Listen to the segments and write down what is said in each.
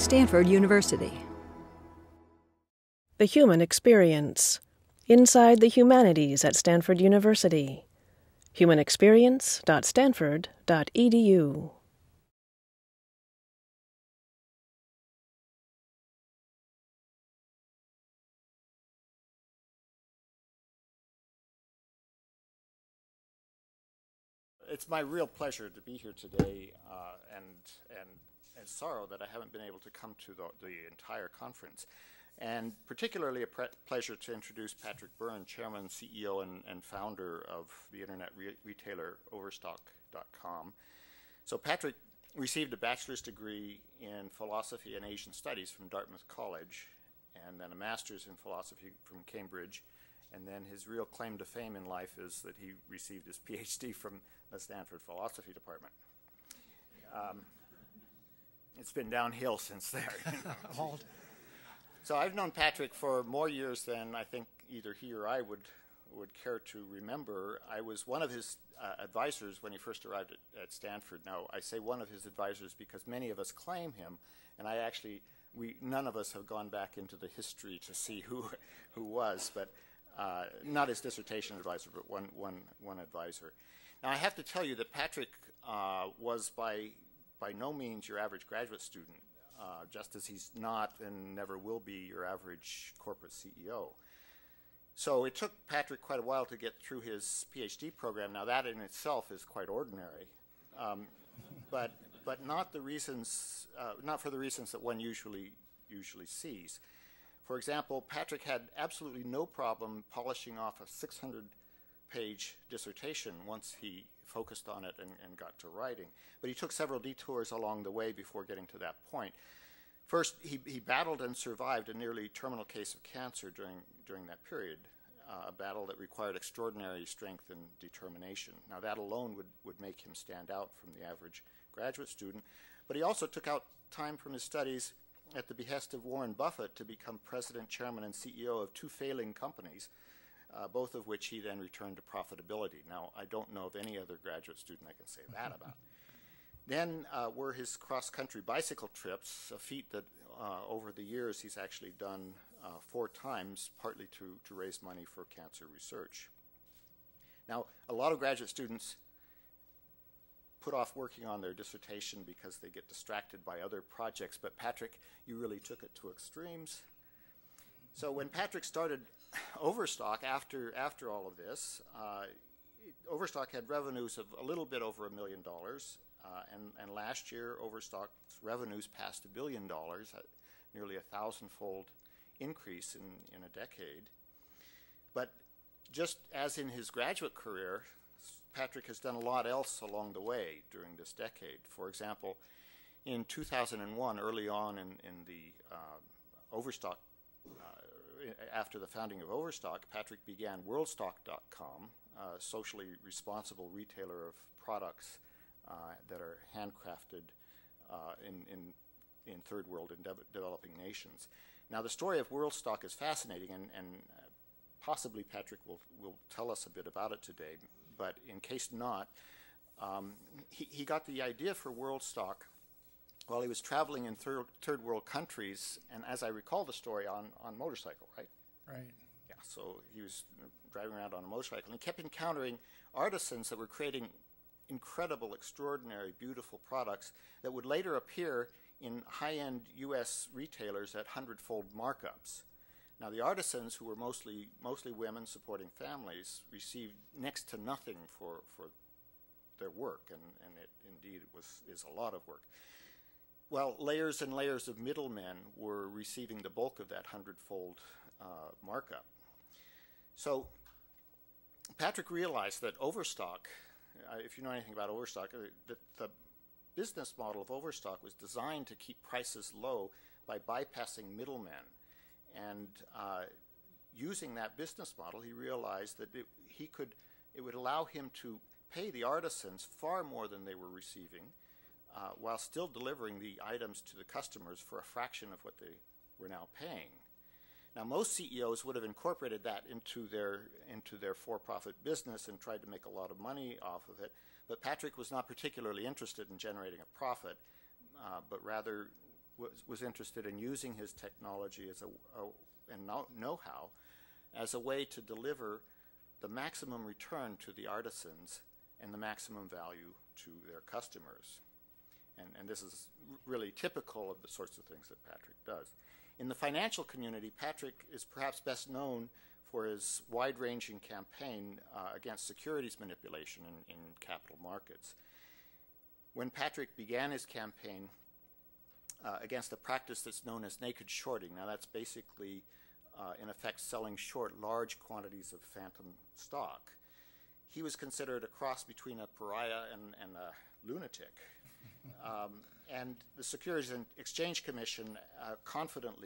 Stanford University. The Human Experience. Inside the Humanities at Stanford University. humanexperience.stanford.edu. It's my real pleasure to be here today, and sorrow that I haven't been able to come to the entire conference. And particularly a pleasure to introduce Patrick Byrne, Chairman, CEO, and founder of the internet retailer Overstock.com. So Patrick received a bachelor's degree in philosophy and Asian studies from Dartmouth College, and then a master's in philosophy from Cambridge. And then his real claim to fame in life is that he received his Ph.D. from the Stanford Philosophy Department. It's been downhill since there. So I've known Patrick for more years than I think either he or I would care to remember. I was one of his advisors when he first arrived at Stanford. Now, I say one of his advisors because many of us claim him, and none of us have gone back into the history to see who was, but not his dissertation advisor, but one advisor. Now, I have to tell you that Patrick was by no means your average graduate student, just as he's not and never will be your average corporate CEO. So it took Patrick quite a while to get through his PhD program. Now, that in itself is quite ordinary, but not for the reasons that one usually sees. For example, Patrick had absolutely no problem polishing off a 600-page dissertation once he focused on it and got to writing. But he took several detours along the way before getting to that point. First, he battled and survived a nearly terminal case of cancer during that period, a battle that required extraordinary strength and determination. Now, that alone would make him stand out from the average graduate student. But he also took out time from his studies at the behest of Warren Buffett to become president, chairman, and CEO of two failing companies, both of which he then returned to profitability. Now, I don't know of any other graduate student I can say that about. Then were his cross-country bicycle trips, a feat that over the years he's actually done 4 times, partly to raise money for cancer research. Now, a lot of graduate students put off working on their dissertation because they get distracted by other projects, but Patrick, you really took it to extremes. So when Patrick started Overstock after all of this, Overstock had revenues of a little bit over $1 million, and last year Overstock's revenues passed $1 billion, nearly a 1,000-fold increase in a decade. But just as in his graduate career, Patrick has done a lot else along the way during this decade. For example, in 2001, early on in the Overstock, after the founding of Overstock, Patrick began Worldstock.com, a socially responsible retailer of products that are handcrafted in third world and developing nations. Now, the story of Worldstock is fascinating, and possibly Patrick will tell us a bit about it today. But in case not, he got the idea for Worldstock while he was traveling in third world countries, and as I recall the story, on motorcycle, right? Right. Yeah, so he was driving around on a motorcycle, and he kept encountering artisans that were creating incredible, extraordinary, beautiful products that would later appear in high-end U.S. retailers at 100-fold markups. Now, the artisans, who were mostly women supporting families, received next to nothing for their work, and indeed is a lot of work. Well, layers and layers of middlemen were receiving the bulk of that 100-fold markup. So Patrick realized that Overstock, if you know anything about Overstock, the business model of Overstock was designed to keep prices low by bypassing middlemen. And using that business model, he realized that it would allow him to pay the artisans far more than they were receiving, while still delivering the items to the customers for a fraction of what they were now paying. Now, most CEOs would have incorporated that into their for-profit business and tried to make a lot of money off of it, but Patrick was not particularly interested in generating a profit, but rather was interested in using his technology as and know-how as a way to deliver the maximum return to the artisans and the maximum value to their customers. And this is really typical of the sorts of things that Patrick does. In the financial community, Patrick is perhaps best known for his wide-ranging campaign against securities manipulation in capital markets. When Patrick began his campaign against a practice that's known as naked shorting, now that's basically, in effect, selling short large quantities of phantom stock, he was considered a cross between a pariah and a lunatic. And the Securities and Exchange Commission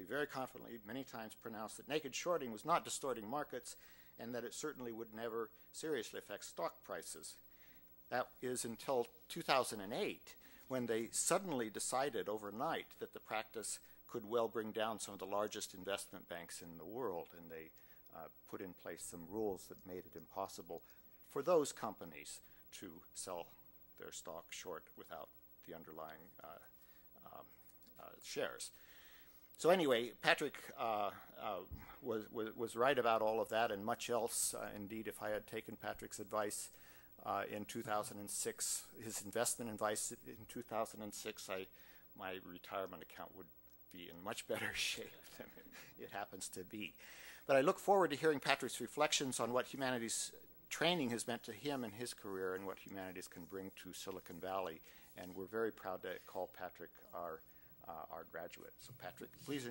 very confidently, many times pronounced that naked shorting was not distorting markets and that it certainly would never seriously affect stock prices. That is until 2008, when they suddenly decided overnight that the practice could well bring down some of the largest investment banks in the world, and they put in place some rules that made it impossible for those companies to sell their stock short without the underlying shares. So anyway, Patrick was right about all of that and much else. Indeed, if I had taken Patrick's advice in 2006, his investment advice in 2006, my retirement account would be in much better shape than it happens to be. But I look forward to hearing Patrick's reflections on what humanities training has meant to him in his career and what humanities can bring to Silicon Valley. And we're very proud to call Patrick our graduate. So Patrick, please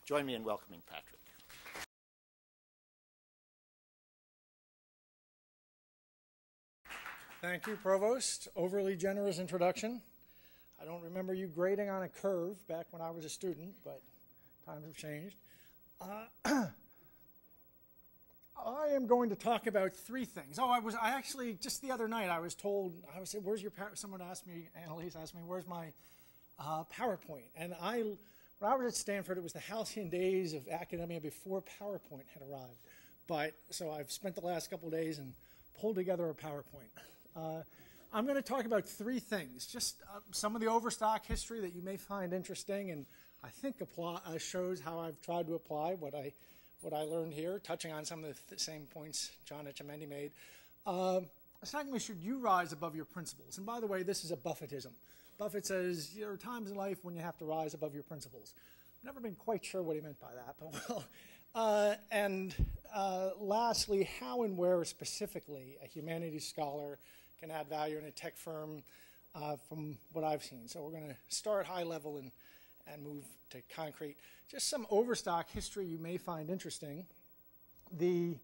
join me in welcoming Patrick. Thank you, Provost. Overly generous introduction. I don't remember you grading on a curve back when I was a student, but times have changed. I am going to talk about three things. I actually, just the other night, I was told, where's your someone asked me, Annalise asked me, where's my PowerPoint? And when I was at Stanford, it was the halcyon days of academia before PowerPoint had arrived. So I've spent the last couple of days and pulled together a PowerPoint. I'm going to talk about three things, just some of the Overstock history that you may find interesting, and I think shows how I've tried to apply what I learned here, touching on some of the same points John Etchemendy made. Secondly, should you rise above your principles? And by the way, this is a Buffettism. Buffett says there are times in life when you have to rise above your principles. Never been quite sure what he meant by that, but well. Lastly, how and where specifically a humanities scholar can add value in a tech firm from what I've seen. So we're going to start high level and move to concrete. Just some Overstock history you may find interesting. The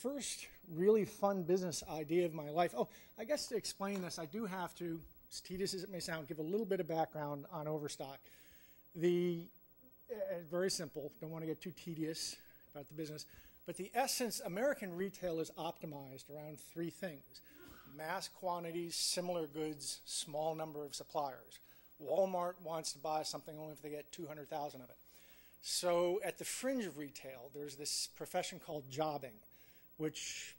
first really fun business idea of my life. Oh, I guess to explain this, I do have to, as tedious as it may sound, give a little bit of background on Overstock. Very simple, don't want to get too tedious about the business, but the essence, American retail is optimized around three things: mass quantities, similar goods, small number of suppliers. Walmart wants to buy something only if they get 200,000 of it. So at the fringe of retail, there's this profession called jobbing, which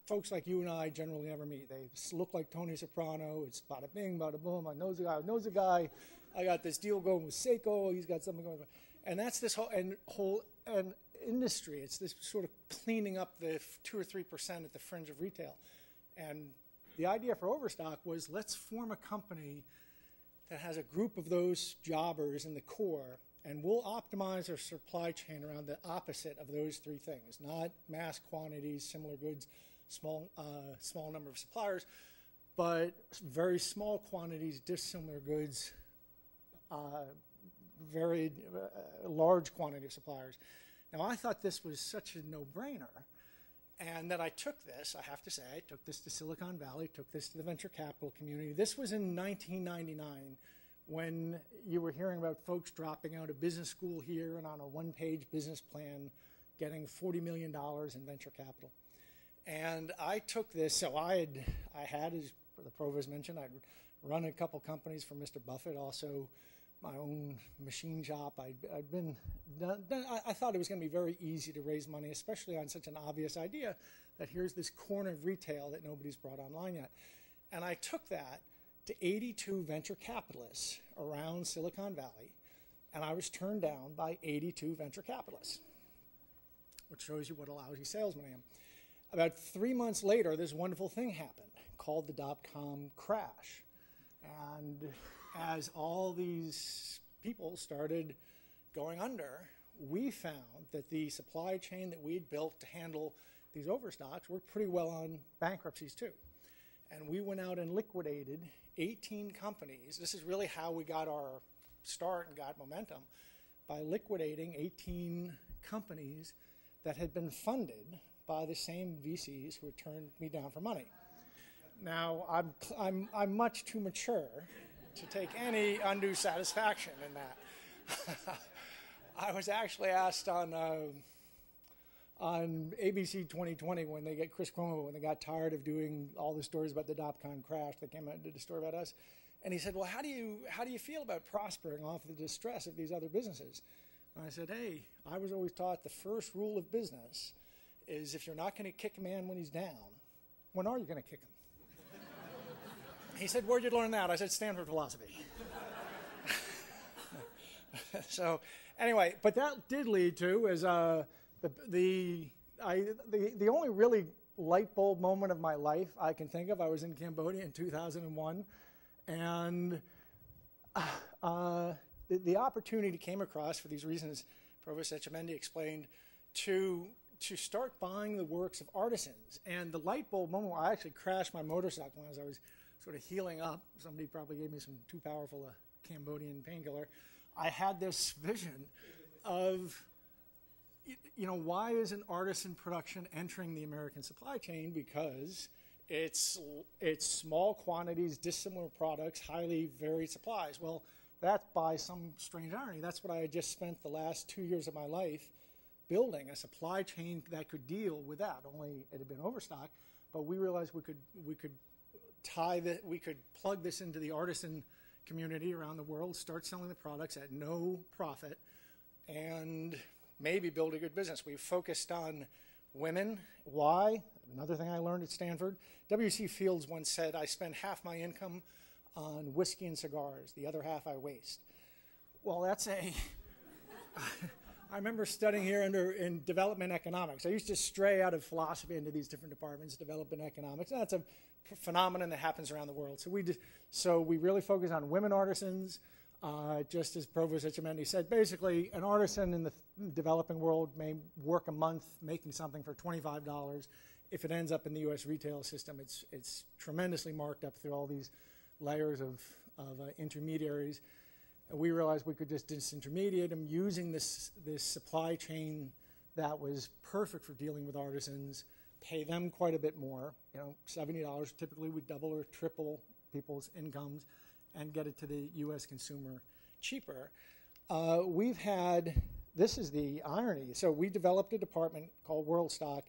folks like you and I generally never meet. They look like Tony Soprano. It's bada bing, bada boom. I knows a guy. I got this deal going with Seiko. He's got something going on. And that's this whole industry. It's this sort of cleaning up the 2 or 3% at the fringe of retail. And the idea for Overstock was, let's form a company that has a group of those jobbers in the core, and we'll optimize our supply chain around the opposite of those three things: not mass quantities, similar goods, small number of suppliers, but very small quantities, dissimilar goods, very large quantity of suppliers. Now, I thought this was such a no-brainer, and that I took this, I have to say, I took this to Silicon Valley, took this to the venture capital community. This was in 1999 when you were hearing about folks dropping out of business school here and on a one-page business plan getting $40 million in venture capital. And I took this, so I had, as the provost mentioned, I'd run a couple companies for Mr. Buffett, also my own machine shop. I thought it was going to be very easy to raise money, especially on such an obvious idea that here's this corner of retail that nobody's brought online yet. And I took that to 82 venture capitalists around Silicon Valley and I was turned down by 82 venture capitalists, which shows you what a lousy salesman I am. About 3 months later, this wonderful thing happened called the dot-com crash. And as all these people started going under, we found that the supply chain that we'd built to handle these overstocks were pretty well on bankruptcies too. And we went out and liquidated 18 companies. This is really how we got our start and got momentum, by liquidating 18 companies that had been funded by the same VCs who had turned me down for money. Now, I'm much too mature to take any undue satisfaction in that. I was actually asked on ABC 2020 when they get Chris Cuomo, when they got tired of doing all the stories about the dot-com crash, they came out and did a story about us. And he said, well, how do you feel about prospering off the distress of these other businesses? And I said, hey, I was always taught the first rule of business is if you're not going to kick a man when he's down, when are you going to kick him? He said, where'd you learn that? I said, Stanford philosophy. So anyway, but that did lead to is the only really light bulb moment of my life I can think of. I was in Cambodia in 2001, and the opportunity came across for these reasons Provost Etchemendy explained to start buying the works of artisans. And the light bulb moment where I actually crashed my motorcycle as I was sort of healing up. Somebody probably gave me some too powerful a Cambodian painkiller. I had this vision of, why is an artisan production entering the American supply chain? Because it's small quantities, dissimilar products, highly varied supplies. Well, that's by some strange irony. That's what I had just spent the last 2 years of my life building, a supply chain that could deal with that. Only it had been Overstock, but we realized we could we could plug this into the artisan community around the world, start selling the products at no profit, and maybe build a good business. We focused on women. Why? Another thing I learned at Stanford. W.C. Fields once said, I spend half my income on whiskey and cigars, the other half I waste. Well, that's I remember studying here in development economics. I used to stray out of philosophy into these different departments, development economics. And that's a phenomenon that happens around the world. So we really focus on women artisans, just as Provost Etchemendy said. Basically, an artisan in the developing world may work a month making something for $25. If it ends up in the U.S. retail system, it's tremendously marked up through all these layers of intermediaries. We realized we could just disintermediate them using this supply chain that was perfect for dealing with artisans, pay them quite a bit more. $70 typically would double or triple people's incomes and get it to the U.S. consumer cheaper. This is the irony. So we developed a department called Worldstock.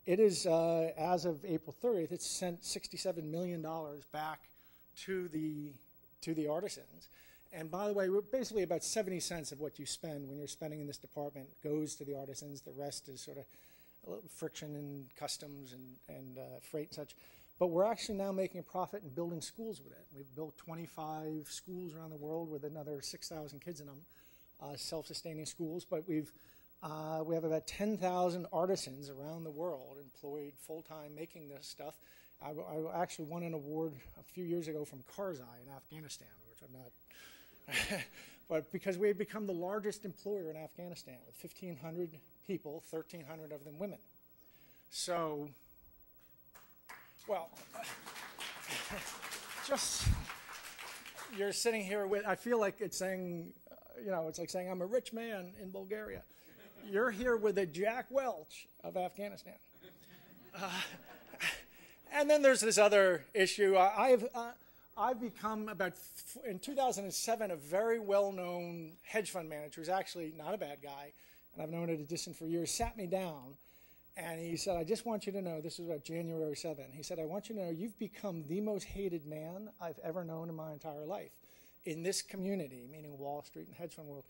It is, as of April 30th, it's sent $67 million back to the artisans. And by the way, basically about 70 cents of what you spend when you're spending in this department goes to the artisans. The rest is sort of a little friction and customs and freight and such. But we're actually now making a profit and building schools with it. We've built 25 schools around the world with another 6,000 kids in them, self-sustaining schools. But we have about 10,000 artisans around the world employed full-time making this stuff. I actually won an award a few years ago from Karzai in Afghanistan, which I'm not... but because we had become the largest employer in Afghanistan with 1,500 people, 1,300 of them women. So, well, just, you're sitting here with, I feel like it's saying, it's like saying I'm a rich man in Bulgaria. You're here with a Jack Welch of Afghanistan. And then there's this other issue. I've become, in 2007, a very well-known hedge fund manager who's actually not a bad guy, and I've known at a distance for years, sat me down, and he said, I just want you to know, this was about January 7, he said, I want you to know you've become the most hated man I've ever known in my entire life. In this community, meaning Wall Street and hedge fund world,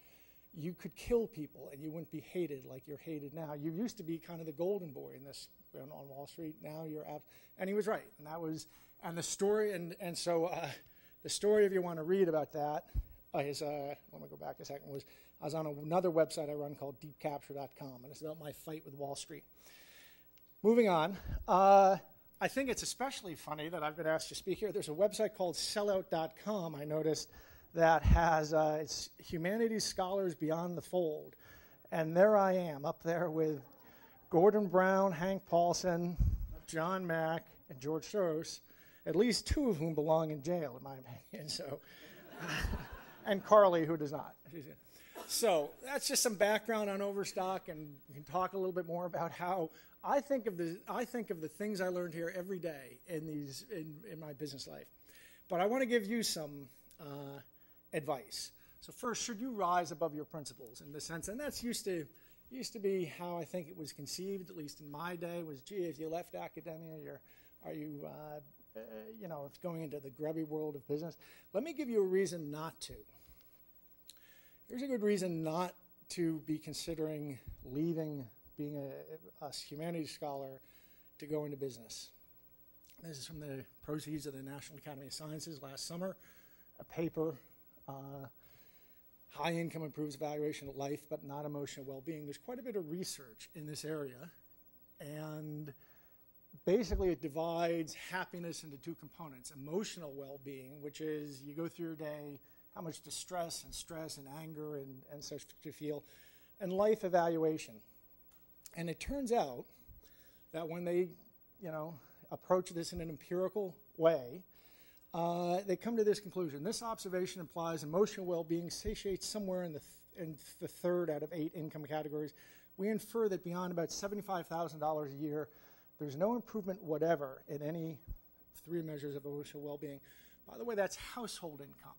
you could kill people and you wouldn't be hated like you're hated now. You used to be kind of the golden boy on Wall Street. Now you're out. And he was right. And that was... And the story, so the story, if you want to read about that, let me go back a second, I was on another website I run called deepcapture.com, and it's about my fight with Wall Street. Moving on, I think it's especially funny that I've been asked to speak here. There's a website called sellout.com, I noticed, that has it's Humanities Scholars Beyond the Fold. And there I am, up there with Gordon Brown, Hank Paulson, John Mack, and George Soros, at least two of whom belong in jail, in my opinion. So, and Carly, who does not. So that's just some background on Overstock, and we can talk a little bit more about how I think of the things I learned here every day in my business life. But I want to give you some advice. So first, should you rise above your principles in the sense, and that's used to be how I think it was conceived, at least in my day, was, gee, if you left academia, are you going into the grubby world of business? Let me give you a reason not to. Here's a good reason not to be considering leaving being a humanities scholar to go into business. This is from the proceeds of the National Academy of Sciences last summer, a paper, High Income Improves Evaluation of Life, but Not Emotional Well-Being. There's quite a bit of research in this area, and basically it divides happiness into two components: emotional well-being, which is you go through your day, how much distress and stress and anger and such to feel, and life evaluation. And it turns out that when they, approach this in an empirical way, they come to this conclusion. This observation implies emotional well-being satiates somewhere in the third out of 8 income categories. We infer that beyond about $75,000 a year, there's no improvement whatever in any 3 measures of emotional well-being. By the way, that's household income.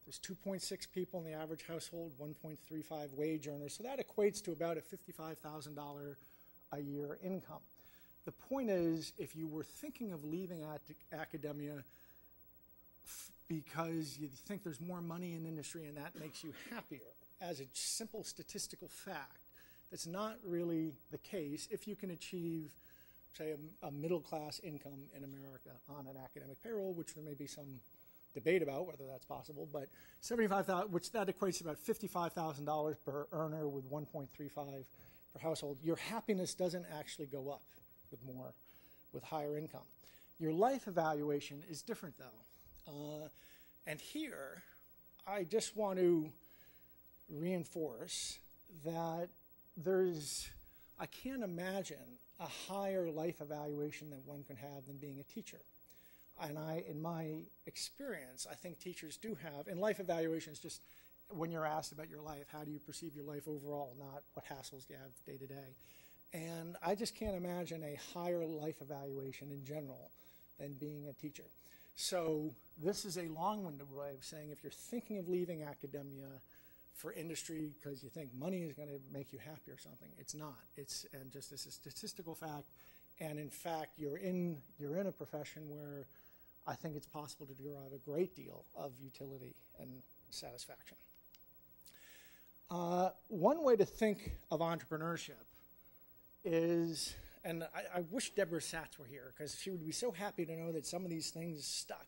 There's 2.6 people in the average household, 1.35 wage earners. So that equates to about a $55,000 a year income. The point is, if you were thinking of leaving academia because you think there's more money in industry and that makes you happier, as a simple statistical fact, that's not really the case if you can achieve, say, a middle-class income in America on an academic payroll, which there may be some debate about whether that's possible, but $75,000, which that equates to about $55,000 per earner with 1.35 per household. Your happiness doesn't actually go up with higher income. Your life evaluation is different, though. And here, I just want to reinforce that I can't imagine a higher life evaluation that one can have than being a teacher. And in my experience, I think teachers do have, and life evaluation is just when you're asked about your life, how do you perceive your life overall, not what hassles do you have day to day. And I just can't imagine a higher life evaluation in general than being a teacher. So this is a long-winded way of saying if you're thinking of leaving academia for industry because you think money is going to make you happy or something, it's not. It's just a statistical fact. And in fact, you're in a profession where I think it's possible to derive a great deal of utility and satisfaction. One way to think of entrepreneurship is, and I wish Deborah Satz were here because she would be so happy to know that some of these things stuck.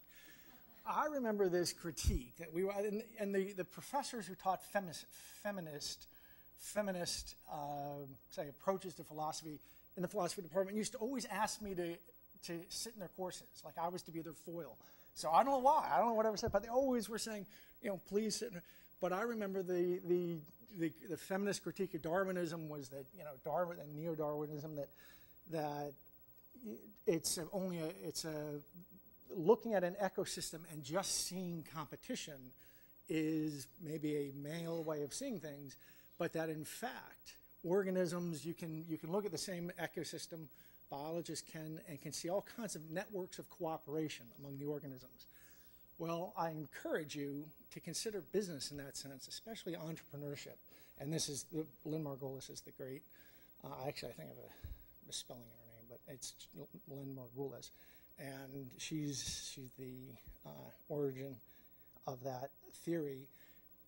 I remember this critique that we were, and the professors who taught feminist say approaches to philosophy in the philosophy department used to always ask me to sit in their courses, like I was to be their foil. So I don't know why, I don't know what I said, but they always were saying, please sit. But I remember the feminist critique of Darwinism was that, Darwin and neo-Darwinism that it's looking at an ecosystem and just seeing competition is maybe a male way of seeing things, but that in fact organisms, you can look at the same ecosystem, biologists can see all kinds of networks of cooperation among the organisms. Well, I encourage you to consider business in that sense, especially entrepreneurship. And this is, Lynn Margulis is the great, actually I think of a misspelling in her name, but it's Lynn Margulis. And she's the origin of that theory.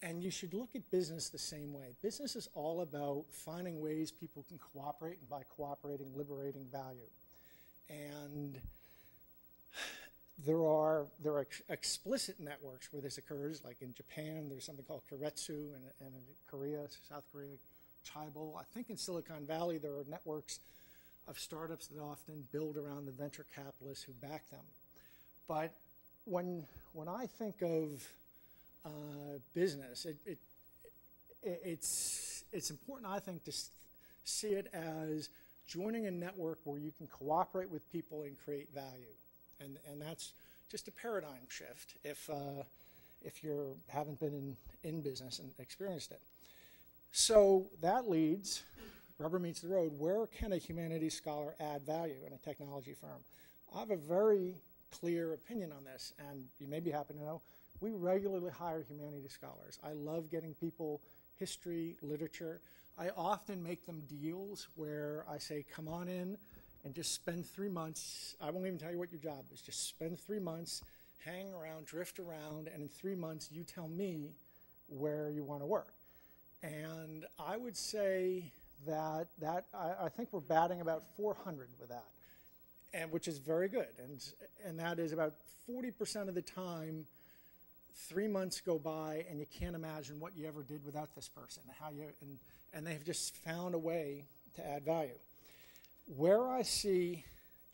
And you should look at business the same way. Business is all about finding ways people can cooperate, and by cooperating, liberating value. And There are explicit networks where this occurs, like in Japan, there's something called Keiretsu, and in Korea, South Korea, Chaebol. I think in Silicon Valley there are networks of startups that often build around the venture capitalists who back them. But when I think of business, it's important, I think, to see it as joining a network where you can cooperate with people and create value. And that's just a paradigm shift if you haven't been in business and experienced it. So that leads, rubber meets the road, where can a humanities scholar add value in a technology firm? I have a very clear opinion on this, and you may be happy to know, we regularly hire humanities scholars. I love getting people history, literature. I often make them deals where I say, come on in and just spend 3 months. I won't even tell you what your job is. Just spend 3 months, hang around, drift around, and in 3 months you tell me where you want to work. And I would say that I think we're batting about 400 with that, and which is very good. And that is about 40% of the time, 3 months go by and you can't imagine what you ever did without this person, and they've just found a way to add value. Where I see,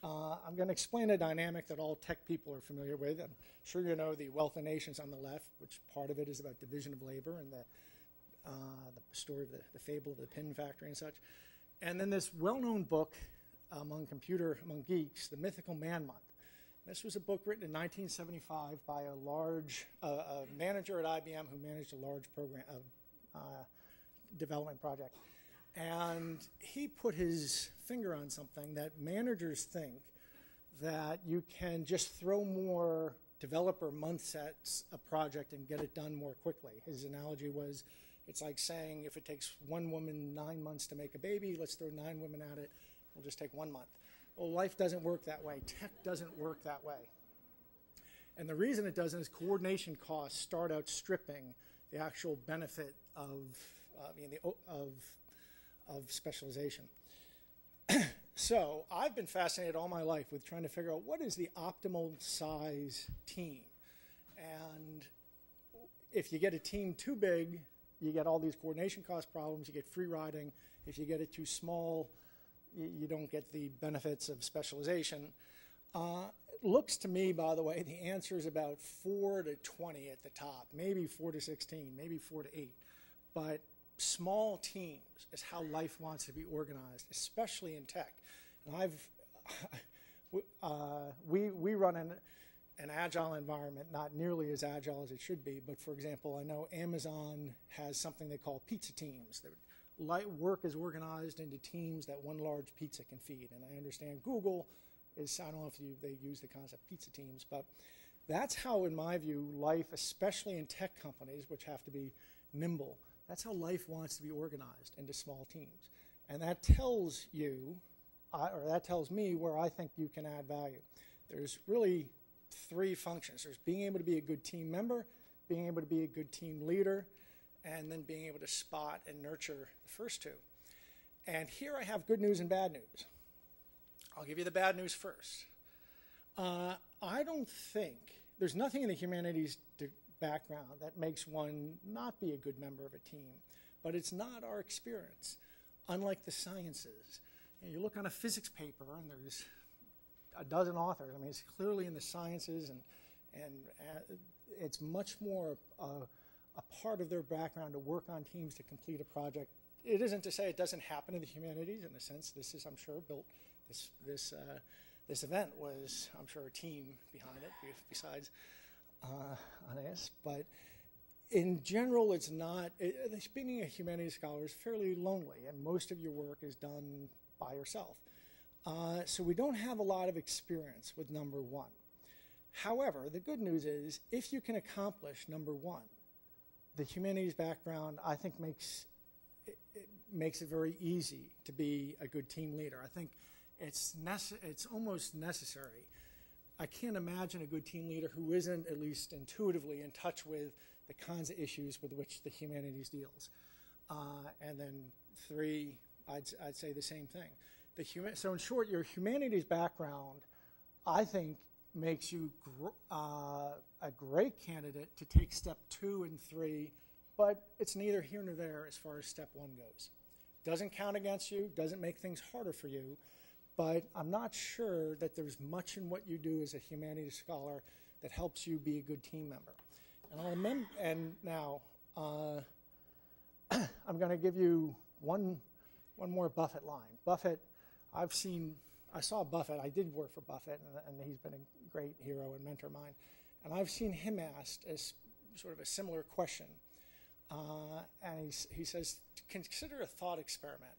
I'm going to explain a dynamic that all tech people are familiar with. I'm sure you know the Wealth of Nations on the left, which part of it is about division of labor and the story of the fable of the pin factory and such. And then this well-known book among geeks, The Mythical Man Month. This was a book written in 1975 by a manager at IBM who managed a large program development project. And he put his finger on something that managers think that you can just throw more developer months at a project and get it done more quickly. His analogy was, it's like saying if it takes one woman 9 months to make a baby, let's throw 9 women at it, we'll just take 1 month. Well, life doesn't work that way. Tech doesn't work that way. And the reason it doesn't is coordination costs start outstripping the actual benefit of specialization. So I've been fascinated all my life with trying to figure out what is the optimal size team. And if you get a team too big, you get all these coordination cost problems, you get free riding. If you get it too small, you don't get the benefits of specialization. Looks to me, by the way, the answer is about 4 to 20 at the top, maybe 4 to 16, maybe 4 to 8. But small teams is how life wants to be organized, especially in tech. And we run an agile environment, not nearly as agile as it should be, but for example, I know Amazon has something they call pizza teams. Work is organized into teams that one large pizza can feed. And I understand Google is, I don't know if they use the concept pizza teams, but that's how, in my view, life, especially in tech companies, which have to be nimble, that's how life wants to be organized into small teams. And that tells you, or that tells me where I think you can add value. There's really 3 functions. There's being able to be a good team member, being able to be a good team leader, and then being able to spot and nurture the first 2. And here I have good news and bad news. I'll give you the bad news first. I don't think, there's nothing in the humanities background that makes one not be a good member of a team, but it's not our experience. Unlike the sciences, you look on a physics paper and there's a dozen authors. I mean, it's clearly in the sciences, and it's much more a part of their background to work on teams to complete a project. It isn't to say it doesn't happen in the humanities. In a sense, this is, I'm sure, built. This event was, I'm sure, a team behind it besides us. But in general, it's not. Being a humanities scholar is fairly lonely, and most of your work is done by yourself. So we don't have a lot of experience with number 1. However, the good news is if you can accomplish number 1, the humanities background, I think, makes it very easy to be a good team leader. I think it's almost necessary. I can't imagine a good team leader who isn't, at least intuitively, in touch with the kinds of issues with which the humanities deals. And then 3, I'd say the same thing. So in short, your humanities background, I think, makes you a great candidate to take step 2 and 3, but it's neither here nor there as far as step 1 goes. Doesn't count against you, doesn't make things harder for you, but I'm not sure that there's much in what you do as a humanities scholar that helps you be a good team member. And now I'm going to give you one more Buffett line. Buffett, I saw Buffett. I did work for Buffett, and he's been a great hero and mentor of mine. And I've seen him asked as sort of a similar question. And he says, consider a thought experiment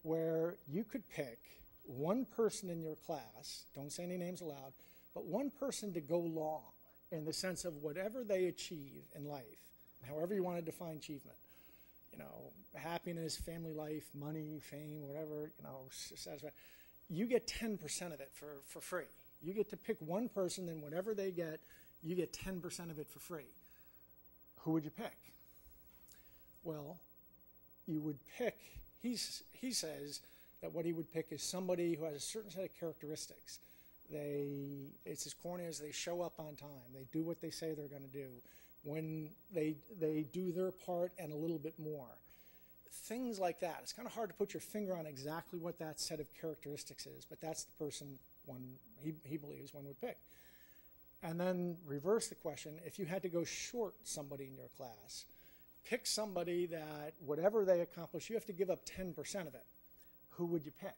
where you could pick one person in your class, don't say any names aloud, but one person to go long in the sense of whatever they achieve in life, however you want to define achievement. You know, happiness, family life, money, fame, whatever, you know, satisfaction. You get 10% of it for free. You get to pick one person, and whatever they get, you get 10% of it for free. Who would you pick? Well, you would pick, he says that what he would pick is somebody who has a certain set of characteristics. It's as corny as they show up on time. They do what they say they're going to do. When they do their part and a little bit more. Things like that. It's kind of hard to put your finger on exactly what that set of characteristics is, but that's the person he believes one would pick. And then reverse the question. If you had to go short somebody in your class, pick somebody that whatever they accomplish, you have to give up 10% of it. Who would you pick?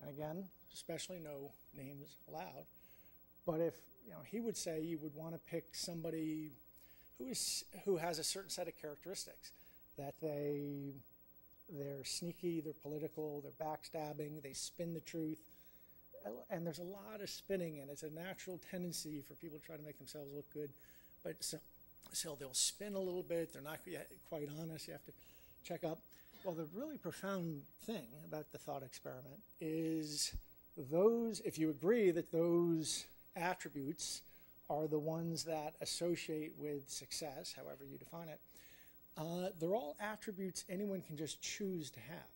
And again, especially no names allowed. But if he would say you would want to pick somebody who has a certain set of characteristics, that they're sneaky, they're political, they're backstabbing, they spin the truth, and there's a lot of spinning, and it's a natural tendency for people to try to make themselves look good, but so they'll spin a little bit, they're not quite honest, you have to check up. Well, the really profound thing about the thought experiment is if you agree that those attributes are the ones that associate with success, however you define it, they're all attributes anyone can just choose to have.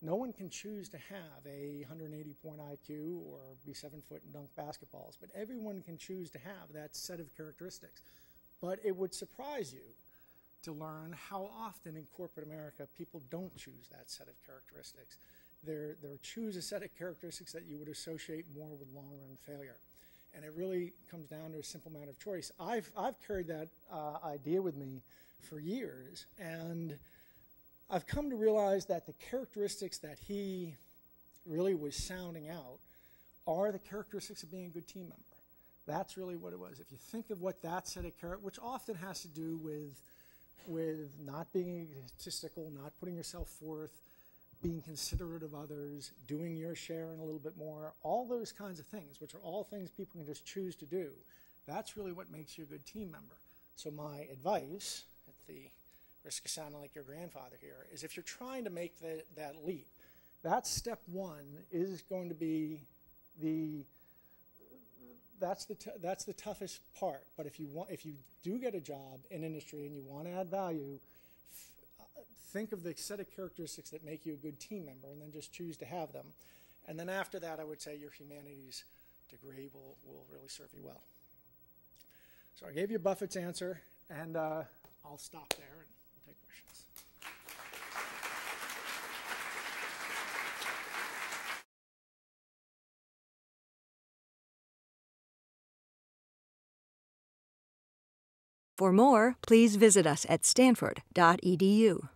No one can choose to have a 180-point IQ or be 7 foot and dunk basketballs, but everyone can choose to have that set of characteristics. But it would surprise you to learn how often in corporate America people don't choose that set of characteristics. They choose a set of characteristics that you would associate more with long-run failure. And it really comes down to a simple matter of choice. I've carried that idea with me for years, and I've come to realize that the characteristics that he really was sounding out are the characteristics of being a good team member. That's really what it was. If you think of what that set of characteristics, which often has to do with not being egotistical, not putting yourself forth, being considerate of others, doing your share and a little bit more, all those kinds of things, which are all things people can just choose to do, that's really what makes you a good team member. So my advice, at the risk of sounding like your grandfather here, is if you're trying to make that leap, that step 1 is going to be that's the toughest part. But if you do get a job in industry and you want to add value, think of the set of characteristics that make you a good team member, and then just choose to have them. And then after that, I would say your humanities degree will really serve you well. So I gave you Buffett's answer, and I'll stop there and we'll take questions. For more, please visit us at stanford.edu.